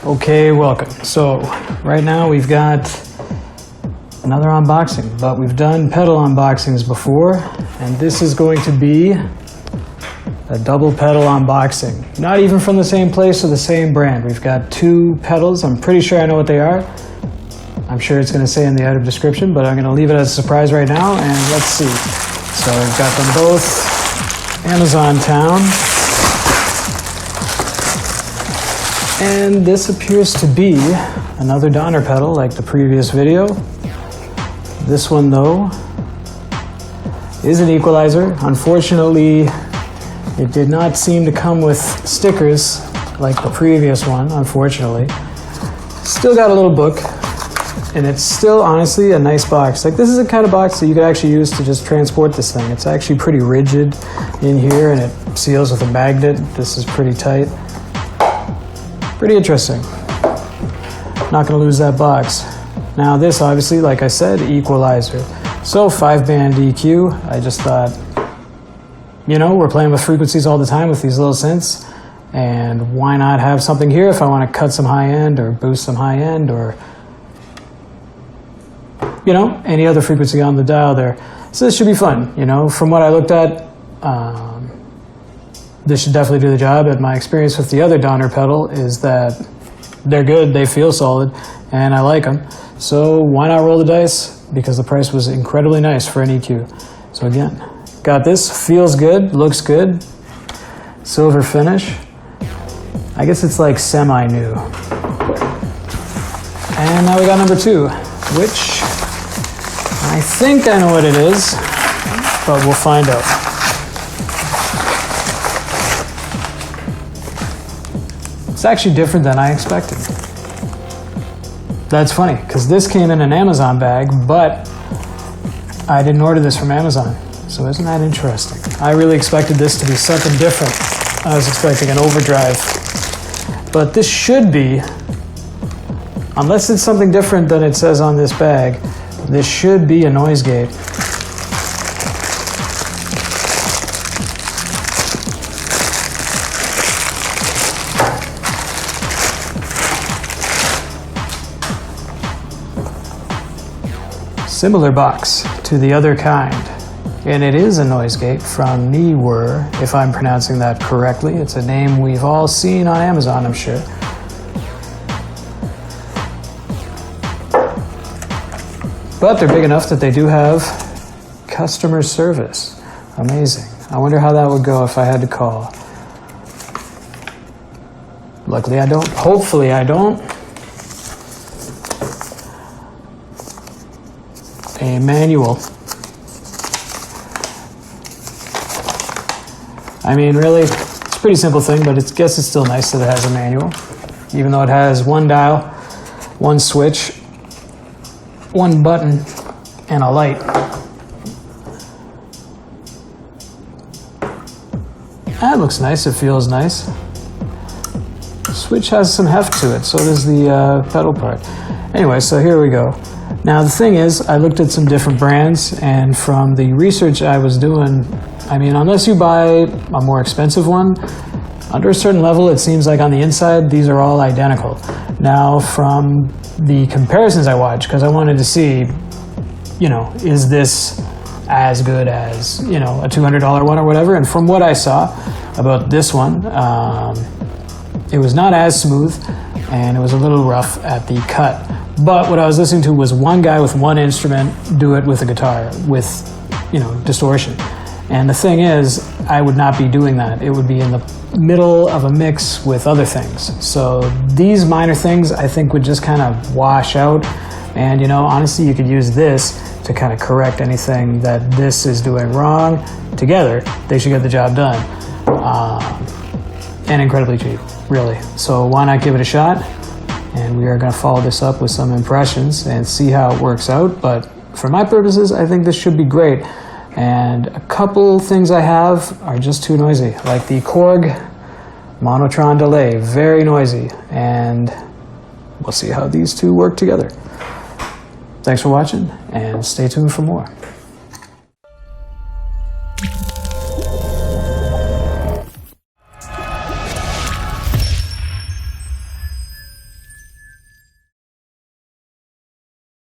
Okay, welcome. So right now we've got another unboxing, but we've done pedal unboxings before, and this is going to be a double pedal unboxing. Not even from the same place or the same brand. We've got two pedals. I'm pretty sure I know what they are. I'm sure it's going to say in the item description, but I'm going to leave it as a surprise right now, and let's see. So we've got them both Amazon Town. And this appears to be another Donner pedal like the previous video. This one though is an equalizer. Unfortunately, it did not seem to come with stickers like the previous one, unfortunately. Still got a little book, and it's still honestly a nice box. Like, this is the kind of box that you could actually use to just transport this thing. It's actually pretty rigid in here, and it seals with a magnet. This is pretty tight. Pretty interesting. Not gonna lose that box. Now this, obviously, like I said, equalizer. So 5-band EQ. I just thought, you know, we're playing with frequencies all the time with these little synths, and why not have something here if I want to cut some high end or boost some high end, or, you know, any other frequency on the dial there. So this should be fun, you know. From what I looked at, this should definitely do the job. And my experience with the other Donner pedal is that they're good, they feel solid, and I like them. So why not roll the dice? Because the price was incredibly nice for an EQ. So again, got this, feels good, looks good. Silver finish. I guess it's like semi-new. And now we got number 2, which I think I know what it is, but we'll find out. It's actually different than I expected. That's funny, because this came in an Amazon bag, but I didn't order this from Amazon. So isn't that interesting? I really expected this to be something different. I was expecting an overdrive. But this should be, unless it's something different than it says on this bag, this should be a noise gate. Similar box to the other kind, and it is a noise gate from Neewer, if I'm pronouncing that correctly. It's a name we've all seen on Amazon, I'm sure. But they're big enough that they do have customer service. Amazing. I wonder how that would go if I had to call. Luckily I don't. Hopefully I don't. A manual. I mean, really, it's a pretty simple thing, but I guess it's still nice that it has a manual. Even though it has one dial, one switch, one button, and a light. That looks nice, it feels nice. The switch has some heft to it, so does the pedal part. Anyway, so here we go. Now the thing is, I looked at some different brands, and from the research I was doing, I mean, unless you buy a more expensive one, under a certain level, it seems like on the inside, these are all identical. Now, from the comparisons I watched, because I wanted to see, you know, is this as good as, you know, a $200 one or whatever? And from what I saw about this one, it was not as smooth, and it was a little rough at the cut. But what I was listening to was one guy with one instrument do it with a guitar, with, you know, distortion. And the thing is, I would not be doing that. It would be in the middle of a mix with other things. So these minor things, I think, would just kind of wash out. And, you know, honestly, you could use this to kind of correct anything that this is doing wrong. Together, they should get the job done. And incredibly cheap, really. So why not give it a shot? And we are going to follow this up with some impressions and see how it works out. But for my purposes, I think this should be great. And a couple things I have are just too noisy, like the Korg Monotron delay, very noisy. And we'll see how these two work together. Thanks for watching, and stay tuned for more.